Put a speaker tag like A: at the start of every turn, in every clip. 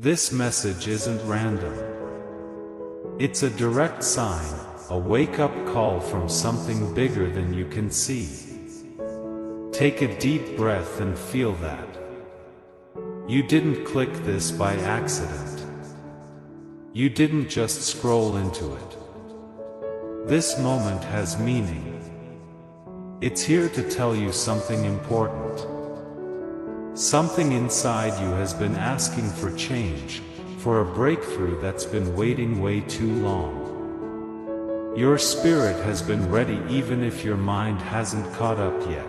A: This message isn't random. It's a direct sign, a wake-up call from something bigger than you can see. Take a deep breath and feel that. You didn't click this by accident. You didn't just scroll into it. This moment has meaning. It's here to tell you something important. Something inside you has been asking for change, for a breakthrough that's been waiting way too long. Your spirit has been ready even if your mind hasn't caught up yet.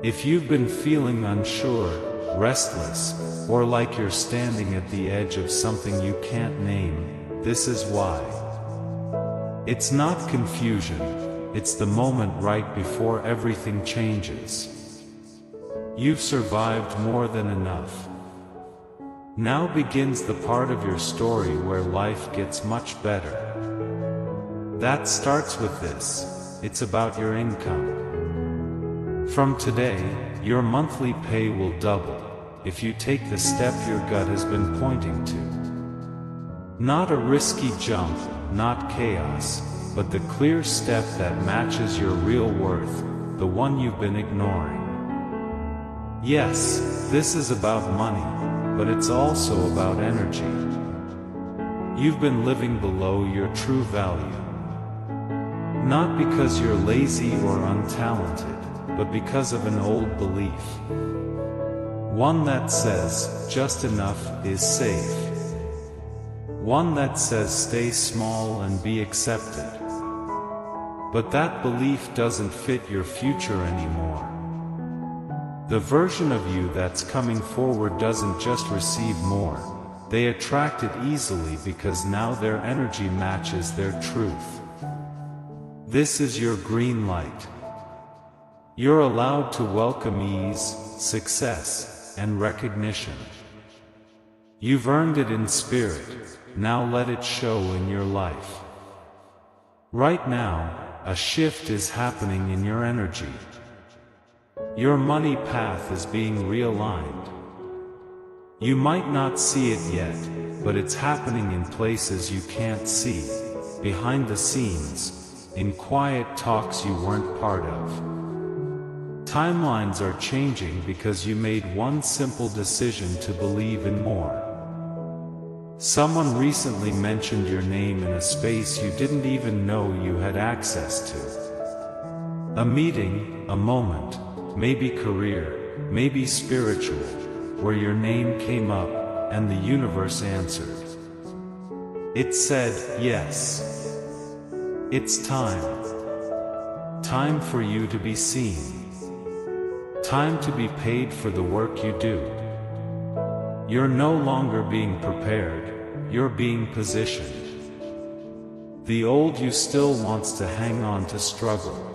A: If you've been feeling unsure, restless, or like you're standing at the edge of something you can't name, this is why. It's not confusion, it's the moment right before everything changes. You've survived more than enough. Now begins the part of your story where life gets much better. That starts with this. It's about your income. From today, your monthly pay will double, if you take the step your gut has been pointing to. Not a risky jump, not chaos, but the clear step that matches your real worth, the one you've been ignoring. Yes, this is about money, but it's also about energy. You've been living below your true value. Not because you're lazy or untalented, but because of an old belief. One that says, just enough is safe. One that says stay small and be accepted. But that belief doesn't fit your future anymore. The version of you that's coming forward doesn't just receive more, they attract it easily because now their energy matches their truth. This is your green light. You're allowed to welcome ease, success, and recognition. You've earned it in spirit, now let it show in your life. Right now, a shift is happening in your energy. Your money path is being realigned. You might not see it yet, but it's happening in places you can't see, behind the scenes, in quiet talks you weren't part of. Timelines are changing because you made one simple decision to believe in more. Someone recently mentioned your name in a space you didn't even know you had access to. A meeting, a moment, maybe career, maybe spiritual, where your name came up, and the universe answered. It said, yes. It's time. Time for you to be seen. Time to be paid for the work you do. You're no longer being prepared, you're being positioned. The old you still wants to hang on to struggle.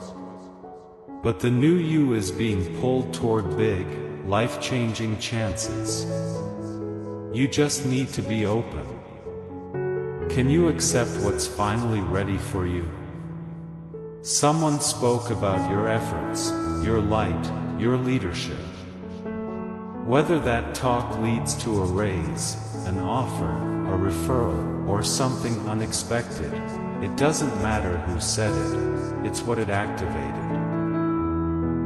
A: But the new you is being pulled toward big, life-changing chances. You just need to be open. Can you accept what's finally ready for you? Someone spoke about your efforts, your light, your leadership. Whether that talk leads to a raise, an offer, a referral, or something unexpected, it doesn't matter who said it, it's what it activated.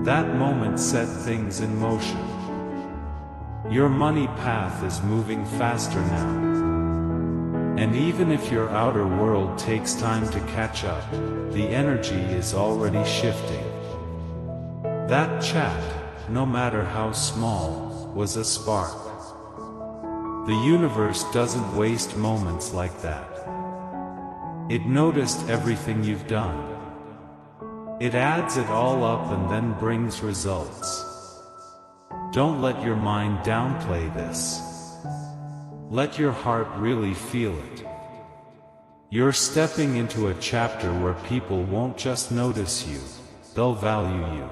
A: That moment set things in motion. Your money path is moving faster now. And even if your outer world takes time to catch up, the energy is already shifting. That chat, no matter how small, was a spark. The universe doesn't waste moments like that. It noticed everything you've done. It adds it all up and then brings results. Don't let your mind downplay this. Let your heart really feel it. You're stepping into a chapter where people won't just notice you, they'll value you.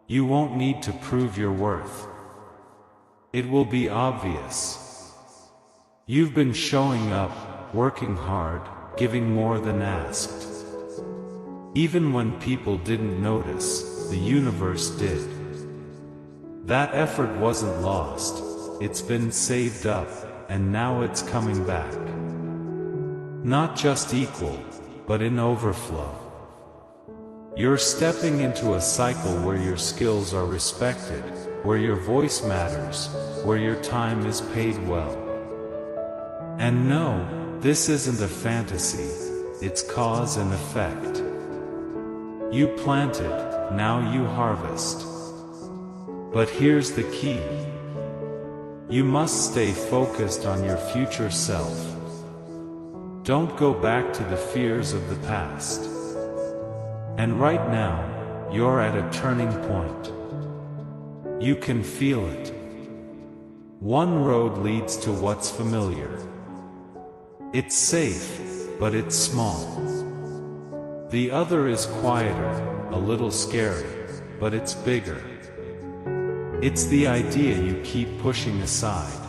A: You won't need to prove your worth. It will be obvious. You've been showing up, working hard, giving more than asked. Even when people didn't notice, the universe did. That effort wasn't lost, it's been saved up, and now it's coming back. Not just equal, but in overflow. You're stepping into a cycle where your skills are respected, where your voice matters, where your time is paid well. And no, this isn't a fantasy, it's cause and effect. You planted, now you harvest. But here's the key. You must stay focused on your future self. Don't go back to the fears of the past. And right now, you're at a turning point. You can feel it. One road leads to what's familiar. It's safe, but it's small. The other is quieter, a little scary, but it's bigger. It's the idea you keep pushing aside.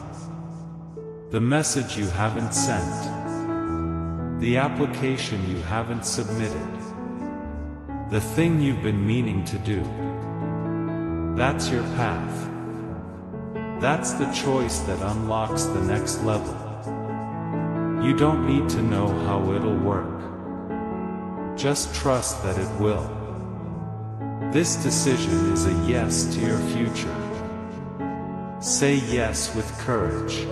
A: The message you haven't sent. The application you haven't submitted. The thing you've been meaning to do. That's your path. That's the choice that unlocks the next level. You don't need to know how it'll work. Just trust that it will. This decision is a yes to your future. Say yes with courage.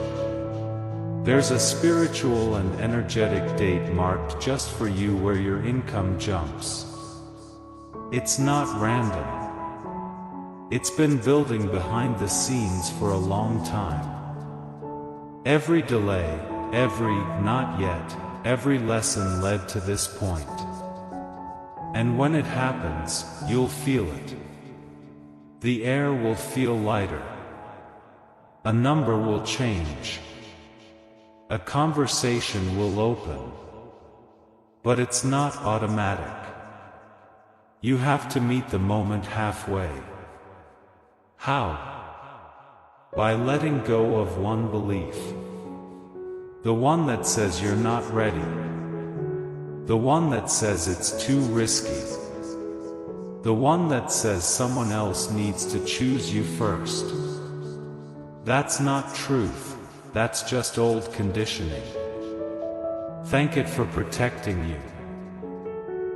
A: There's a spiritual and energetic date marked just for you where your income jumps. It's not random. It's been building behind the scenes for a long time. Every delay, every not yet, every lesson led to this point. And when it happens, you'll feel it. The air will feel lighter. A number will change. A conversation will open. But it's not automatic. You have to meet the moment halfway. How? By letting go of one belief. The one that says you're not ready. The one that says it's too risky. The one that says someone else needs to choose you first. That's not truth, that's just old conditioning. Thank it for protecting you.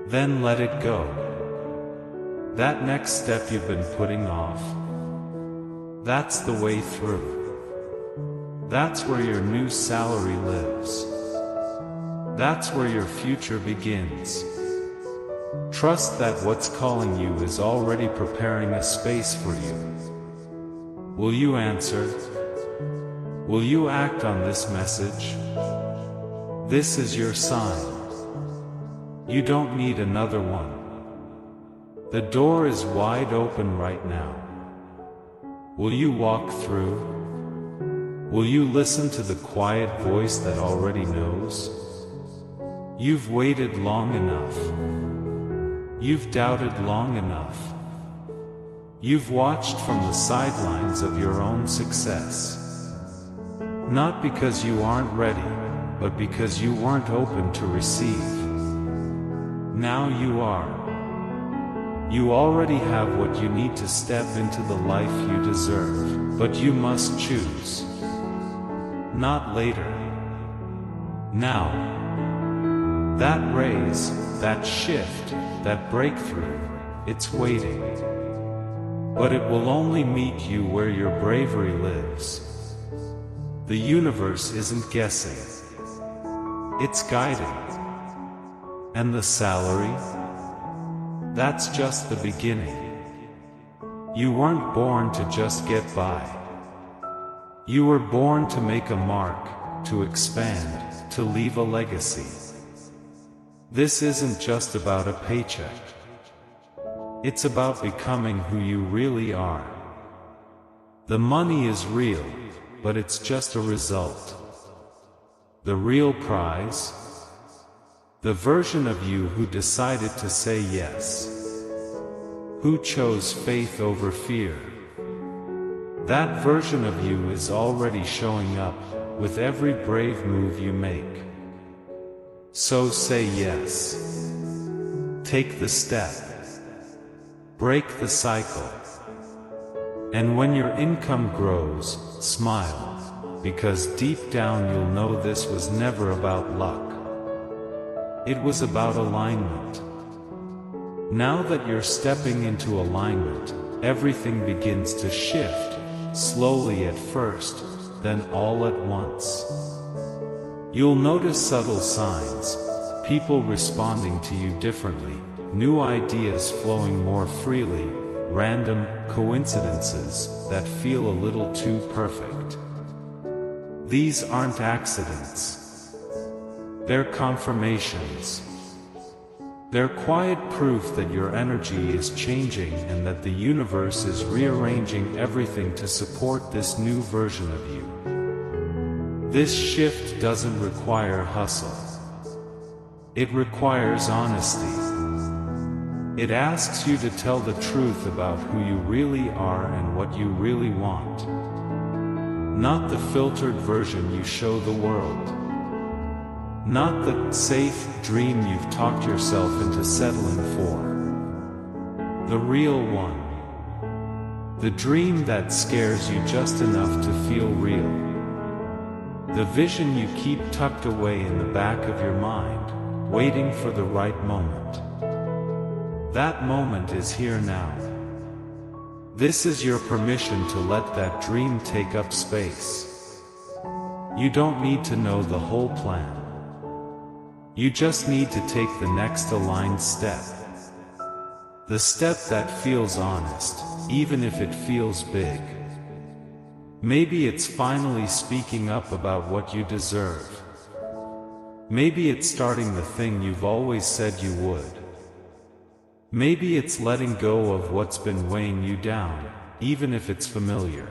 A: Then let it go. That next step you've been putting off. That's the way through. That's where your new salary lives. That's where your future begins. Trust that what's calling you is already preparing a space for you. Will you answer? Will you act on this message? This is your sign. You don't need another one. The door is wide open right now. Will you walk through? Will you listen to the quiet voice that already knows? You've waited long enough. You've doubted long enough. You've watched from the sidelines of your own success. Not because you aren't ready, but because you weren't open to receive. Now you are. You already have what you need to step into the life you deserve, but you must choose. Not later. Now. That raise, that shift, that breakthrough, it's waiting. But it will only meet you where your bravery lives. The universe isn't guessing. It's guiding. And the salary? That's just the beginning. You weren't born to just get by. You were born to make a mark, to expand, to leave a legacy. This isn't just about a paycheck. It's about becoming who you really are. The money is real, but it's just a result. The real prize? The version of you who decided to say yes. Who chose faith over fear. That version of you is already showing up, with every brave move you make. So say yes. Take the step. Break the cycle. And when your income grows, smile, because deep down you'll know this was never about luck. It was about alignment. Now that you're stepping into alignment, everything begins to shift, slowly at first, then all at once. You'll notice subtle signs, people responding to you differently, new ideas flowing more freely, random coincidences that feel a little too perfect. These aren't accidents. They're confirmations. They're quiet proof that your energy is changing and that the universe is rearranging everything to support this new version of you. This shift doesn't require hustle. It requires honesty. It asks you to tell the truth about who you really are and what you really want. Not the filtered version you show the world. Not the safe dream you've talked yourself into settling for. The real one. The dream that scares you just enough to feel real. The vision you keep tucked away in the back of your mind, waiting for the right moment. That moment is here now. This is your permission to let that dream take up space. You don't need to know the whole plan. You just need to take the next aligned step. The step that feels honest, even if it feels big. Maybe it's finally speaking up about what you deserve. Maybe it's starting the thing you've always said you would. Maybe it's letting go of what's been weighing you down, even if it's familiar.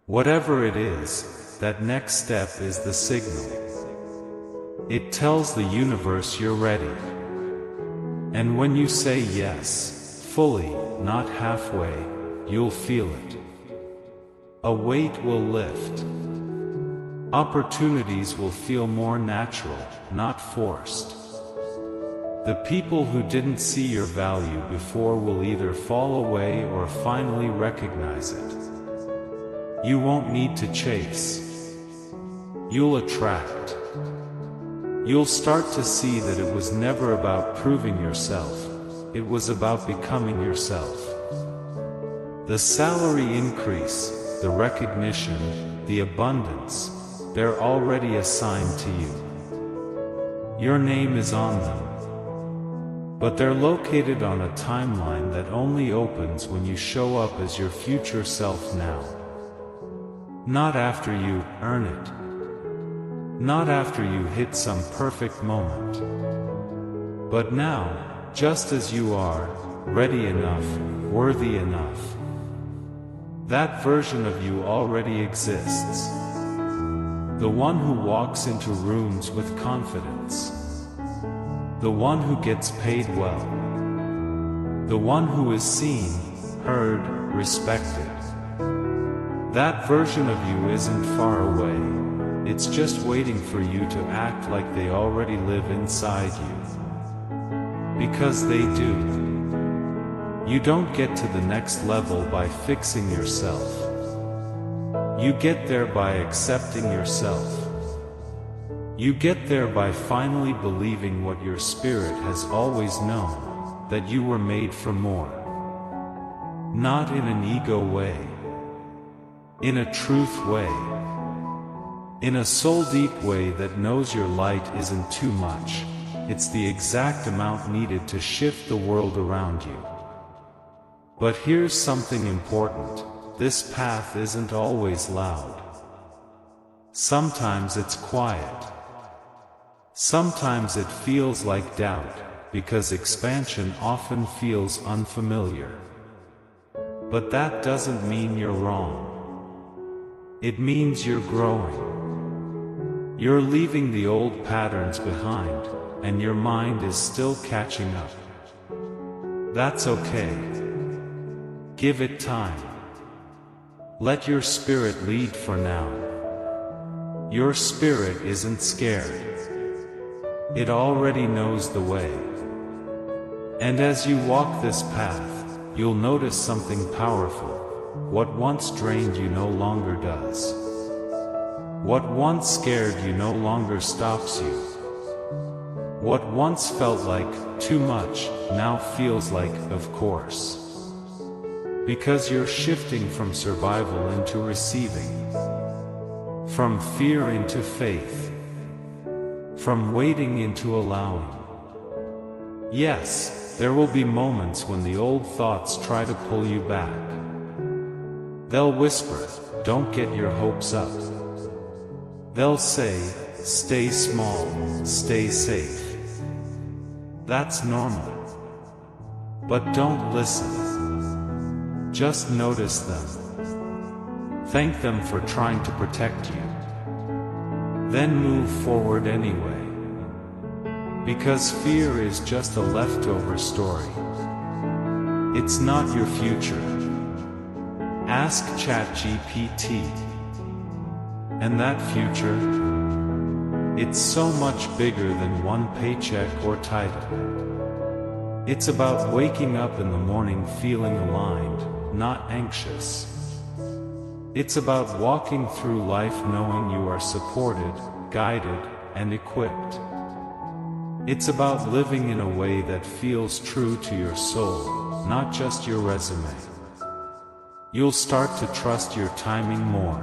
A: Whatever it is, that next step is the signal. It tells the universe you're ready. And when you say yes, fully, not halfway, you'll feel it. A weight will lift. Opportunities will feel more natural, not forced. The people who didn't see your value before will either fall away or finally recognize it. You won't need to chase. You'll attract. You'll start to see that it was never about proving yourself. It was about becoming yourself. The salary increase, the recognition, the abundance, they're already assigned to you. Your name is on them. But they're located on a timeline that only opens when you show up as your future self now. Not after you earn it. Not after you hit some perfect moment. But now, just as you are, ready enough, worthy enough. That version of you already exists. The one who walks into rooms with confidence. The one who gets paid well. The one who is seen, heard, respected. That version of you isn't far away. It's just waiting for you to act like they already live inside you. Because they do. You don't get to the next level by fixing yourself. You get there by accepting yourself. You get there by finally believing what your spirit has always known, that you were made for more. Not in an ego way. In a truth way. In a soul-deep way that knows your light isn't too much, it's the exact amount needed to shift the world around you. But here's something important, this path isn't always loud. Sometimes it's quiet. Sometimes it feels like doubt, because expansion often feels unfamiliar. But that doesn't mean you're wrong. It means you're growing. You're leaving the old patterns behind, and your mind is still catching up. That's okay. Give it time. Let your spirit lead for now. Your spirit isn't scared. It already knows the way. And as you walk this path, you'll notice something powerful. What once drained you no longer does. What once scared you no longer stops you. What once felt like too much now feels like of course. Because you're shifting from survival into receiving. From fear into faith. From waiting into allowing. Yes, there will be moments when the old thoughts try to pull you back. They'll whisper, don't get your hopes up. They'll say, stay small, stay safe. That's normal. But don't listen. Just notice them. Thank them for trying to protect you. Then move forward anyway. Because fear is just a leftover story. It's not your future. Ask ChatGPT. And that future? It's so much bigger than one paycheck or title. It's about waking up in the morning feeling aligned, not anxious. It's about walking through life knowing you are supported, guided, and equipped. It's about living in a way that feels true to your soul, not just your resume. You'll start to trust your timing more.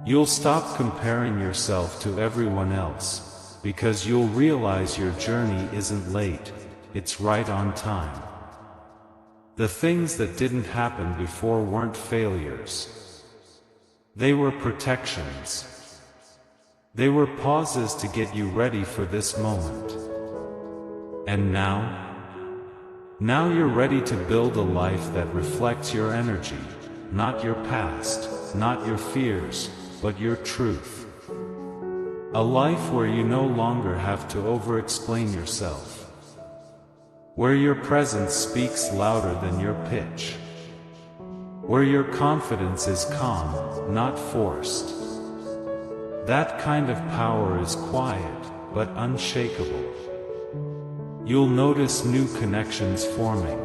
A: You'll stop comparing yourself to everyone else, because you'll realize your journey isn't late, it's right on time. The things that didn't happen before weren't failures. They were protections. They were pauses to get you ready for this moment. And now? Now you're ready to build a life that reflects your energy, not your past, not your fears, but your truth. A life where you no longer have to over-explain yourself. Where your presence speaks louder than your pitch. Where your confidence is calm, not forced. That kind of power is quiet, but unshakable. You'll notice new connections forming.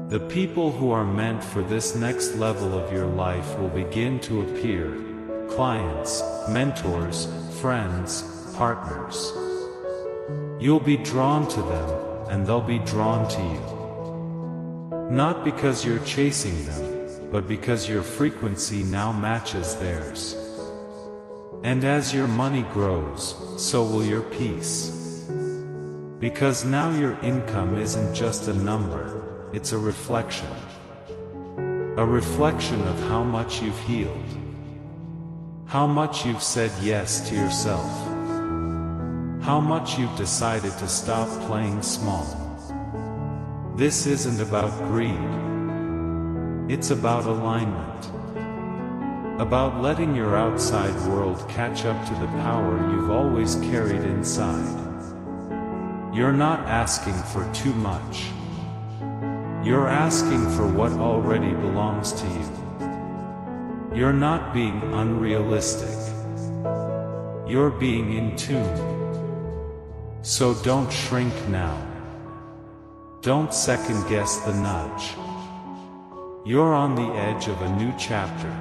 A: The people who are meant for this next level of your life will begin to appear. Clients, mentors, friends, partners. You'll be drawn to them, and they'll be drawn to you. Not because you're chasing them, but because your frequency now matches theirs. And as your money grows, so will your peace. Because now your income isn't just a number, it's a reflection. A reflection of how much you've healed. How much you've said yes to yourself. How much you've decided to stop playing small. This isn't about greed. It's about alignment. About letting your outside world catch up to the power you've always carried inside. You're not asking for too much. You're asking for what already belongs to you. You're not being unrealistic. You're being in tune. So don't shrink now. Don't second guess the nudge. You're on the edge of a new chapter.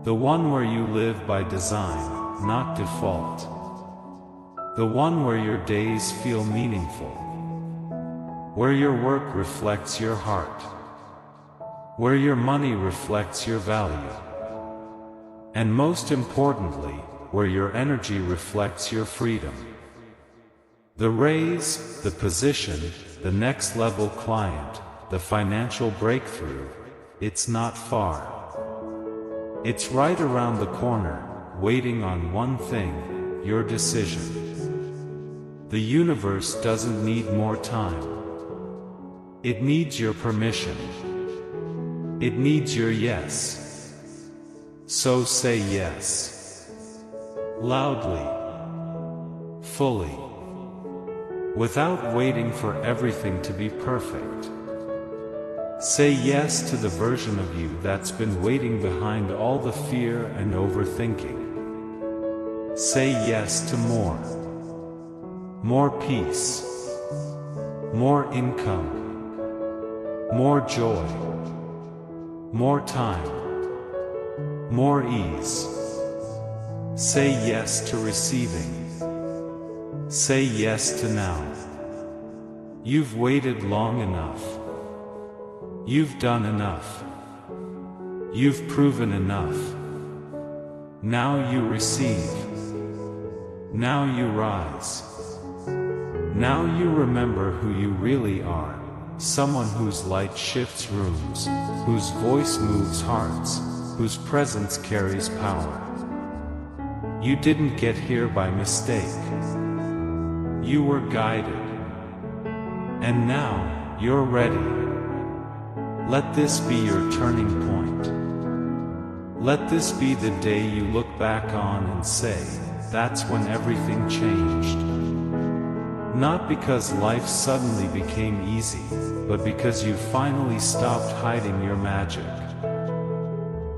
A: The one where you live by design, not default. The one where your days feel meaningful. Where your work reflects your heart. Where your money reflects your value. And most importantly, where your energy reflects your freedom. The raise, the position, the next level client, the financial breakthrough, it's not far. It's right around the corner, waiting on one thing, your decision. The universe doesn't need more time. It needs your permission. It needs your yes. So say yes. Loudly. Fully. Without waiting for everything to be perfect. Say yes to the version of you that's been waiting behind all the fear and overthinking. Say yes to more. More peace. More income. More joy. more time, more ease. Say yes to receiving. Say yes to now. You've waited long enough. You've done enough. You've proven enough. Now you receive. Now you rise. Now you remember who you really are. Someone whose light shifts rooms, whose voice moves hearts, whose presence carries power. You didn't get here by mistake. You were guided. And now, you're ready. Let this be your turning point. Let this be the day you look back on and say, that's when everything changed. Not because life suddenly became easy, but because you finally stopped hiding your magic.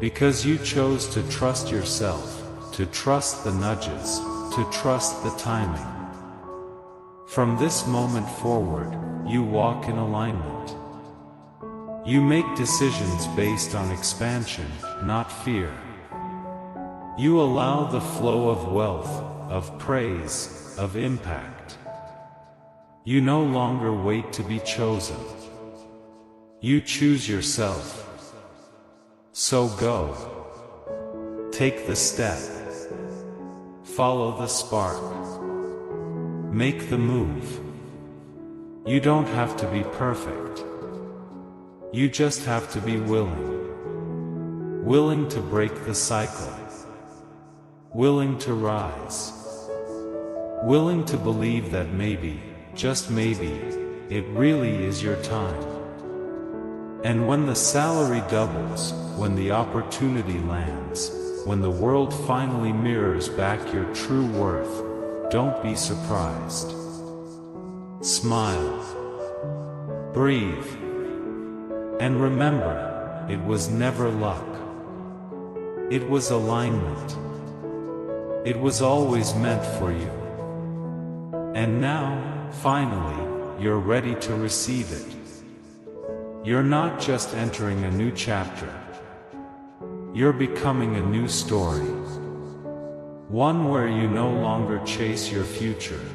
A: Because you chose to trust yourself, to trust the nudges, to trust the timing. From this moment forward, you walk in alignment. You make decisions based on expansion, not fear. You allow the flow of wealth, of praise, of impact. You no longer wait to be chosen. You choose yourself. So go. Take the step. Follow the spark. Make the move. You don't have to be perfect. You just have to be willing. Willing to break the cycle. Willing to rise. Willing to believe that maybe, just maybe, it really is your time. And when the salary doubles, when the opportunity lands, when the world finally mirrors back your true worth, don't be surprised. Smile. Breathe. And remember, it was never luck. It was alignment. It was always meant for you. And now, finally, you're ready to receive it. You're not just entering a new chapter. You're becoming a new story. One where you no longer chase your future.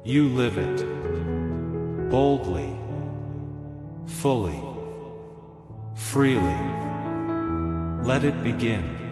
A: You live it. Boldly. Fully. Freely. Let it begin.